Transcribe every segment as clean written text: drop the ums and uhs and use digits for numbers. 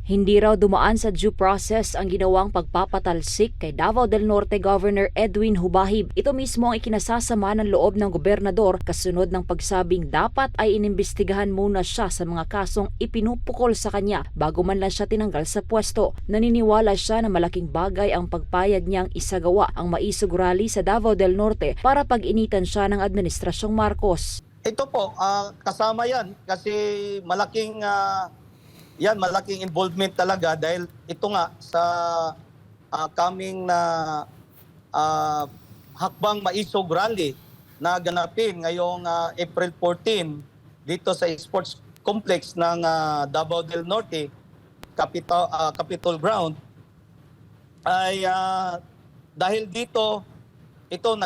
Hindi raw dumaan sa due process ang ginawang pagpapatalsik kay Davao del Norte Governor Edwin Hubahib. Ito mismo ang ikinasasama ng loob ng gobernador kasunod ng pagsabing dapat ay inimbestigahan muna siya sa mga kasong ipinupukol sa kanya bago man lang siya tinanggal sa pwesto. Naniniwala siya na malaking bagay ang pagpayag niyang isagawa ang maisog rally sa Davao del Norte para pag-initan siya ng Administrasyong Marcos. Ito po, kasama yan kasi malaking involvement talaga dahil ito nga sa coming na hakbang maisog rally na ganapin ngayong April 14 dito sa sports complex ng Davao del Norte, Capitol Ground, ay dahil dito, ito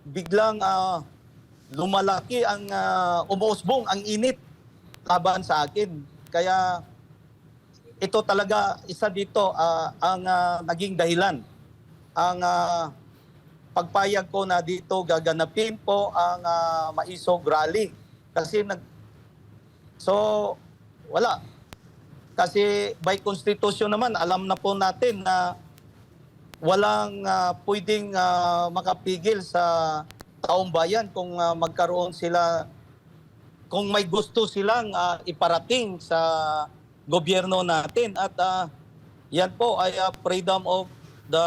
biglang lumalaki ang umuusbong ang init laban sa akin. Kaya ito talaga isa dito ang naging dahilan. Ang pagpayag ko na dito gaganapin po ang maisog rally. Kasi wala. Kasi by constitution naman, alam na po natin na walang pwedeng makapigil sa taong bayan kung magkaroon sila, kung may gusto silang iparating sa gobyerno natin. At yan po ay freedom of the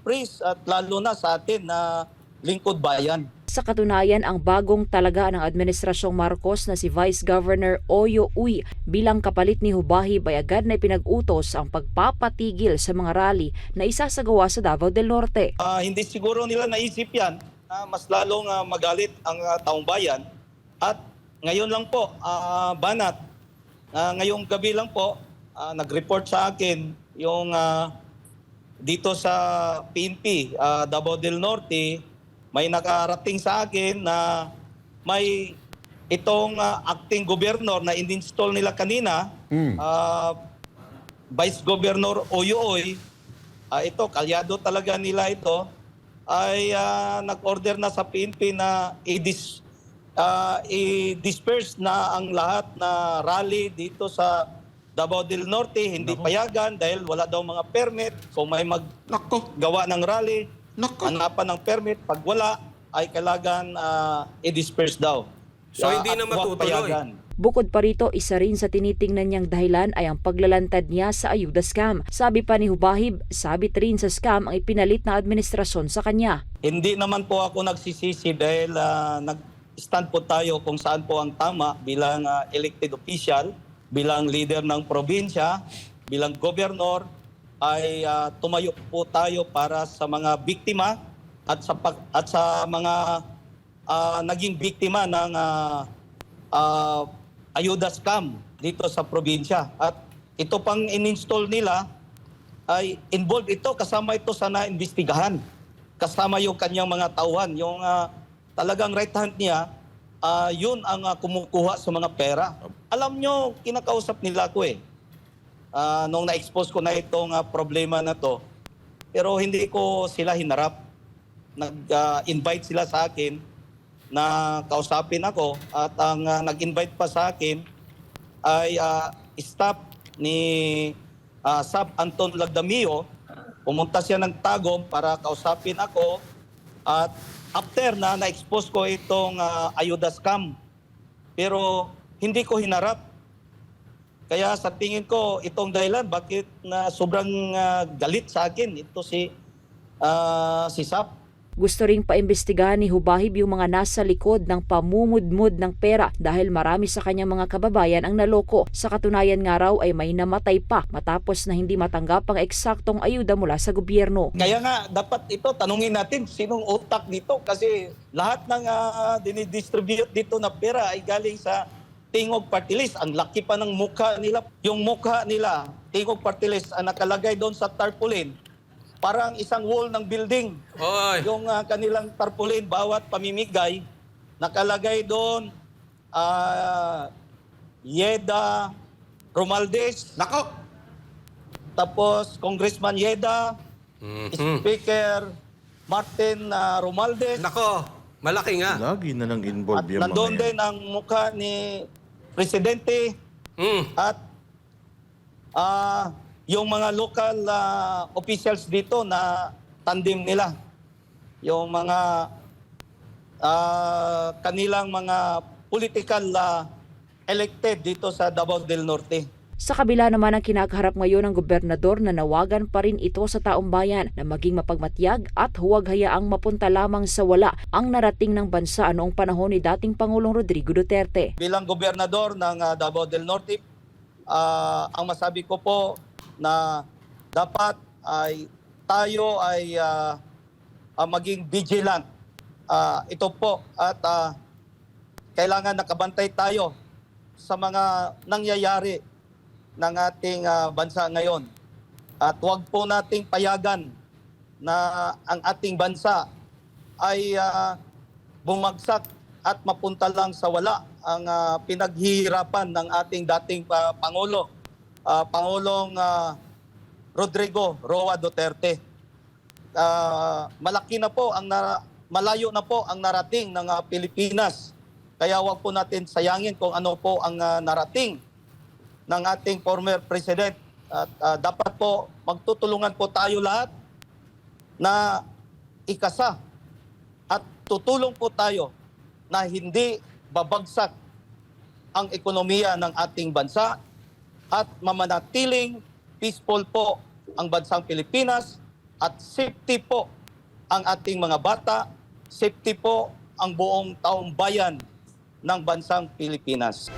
press at lalo na sa atin na lingkod bayan. Sa katunayan, ang bagong talaga ng Administrasyong Marcos na si Vice Governor Oyo Uy bilang kapalit ni Hubahib ay agad na pinag-utos ang pagpapatigil sa mga rally na isasagawa sa Davao del Norte. Hindi siguro nila naisip yan na mas lalong magalit ang taong bayan. At ngayon lang po, Banat, ngayong gabi lang po, nag-report sa akin yung dito sa PNP, Davao del Norte, may nakarating sa akin na may itong acting governor na in-install nila kanina, Vice Governor Oyoy, ito, kalyado talaga nila ito, ay nag-order na sa PNP na i-disperse na ang lahat na rally dito sa Davao del Norte. Hindi payagan dahil wala daw mga permit. Kung may maggawa ng rally, hanapan ng permit. Pag wala, ay kailangan i-disperse daw. So hindi na matutuloy. Payagan. Bukod pa rito, isa rin sa tinitingnan niyang dahilan ay ang paglalantad niya sa ayuda scam. Sabi pa ni Hubahib, sabit rin sa scam ang ipinalit na administrasyon sa kanya. Hindi naman po ako nagsisisi dahil nag-stand po tayo kung saan po ang tama bilang elected official, bilang leader ng probinsya, bilang gobernador, ay tumayo po tayo para sa mga biktima at sa mga naging biktima ng ayuda scam dito sa probinsya. At ito pang in-install nila ay involved ito, kasama ito sa naimbestigahan. Kasama yung kanyang mga tauhan, yung talagang right hand niya, yun ang kumukuha sa mga pera. Alam nyo, kinakausap nila ko nung na-expose ko na itong problema na to. Pero hindi ko sila hinarap. Nag-invite sila sa akin na kausapin ako at ang nag-invite pa sa akin ay staff ni Sab Anton Lagdamio. Pumunta siya ng Tagum para kausapin ako at after na-expose ko itong ayuda scam. Pero hindi ko hinarap. Kaya sa tingin ko, itong dahilan, bakit na sobrang galit sa akin ito si Sab. Gusto ring paimbestigahan ni Hubahib yung mga nasa likod ng pamumudmud ng pera dahil marami sa kanyang mga kababayan ang naloko. Sa katunayan nga raw ay may namatay pa matapos na hindi matanggap ang eksaktong ayuda mula sa gobyerno. Kaya nga, dapat ito, tanungin natin sinong utak dito kasi lahat ng dinidistribute dito na pera ay galing sa Tingog Party List. Ang laki pa ng mukha nila. Yung mukha nila, Tingog Party List, ang nakalagay doon sa tarpaulin. Parang isang wall ng building. Oy. Yung kanilang tarpaulin, bawat pamimigay, nakalagay doon, Yeda Romualdez. Nako! Tapos, Congressman Yeda, Speaker Martin Romualdez. Nako! Malaki nga. Lagi na nang involved At yung mga nandun yan. din ang mukha ni Presidente at yung mga local officials dito na tandem nila. Yung mga kanilang mga political elected dito sa Davao del Norte. Sa kabila naman ang kinakaharap ngayon ng gobernador na nawagan pa rin ito sa taong bayan na maging mapagmatyag at huwag hayaang mapunta lamang sa wala ang narating ng bansa noong panahon ni dating Pangulong Rodrigo Duterte. Bilang gobernador ng Davao del Norte, ang masabi ko po na dapat ay tayo ay maging vigilant. Ito po at kailangan nakabantay tayo sa mga nangyayari ng ating bansa ngayon. At huwag po nating payagan na ang ating bansa ay bumagsak at mapunta lang sa wala ang pinaghihirapan ng ating dating Pangulo, Pangulong Rodrigo Roa Duterte. Malaki na po malayo na po ang narating ng Pilipinas. Kaya huwag po natin sayangin kung ano po ang narating ng ating former president. At dapat po magtutulungan po tayo lahat na ikasa at tutulong po tayo na hindi babagsak ang ekonomiya ng ating bansa at mamanatiling peaceful po ang bansang Pilipinas at safety po ang ating mga bata, safety po ang buong taong bayan ng bansang Pilipinas.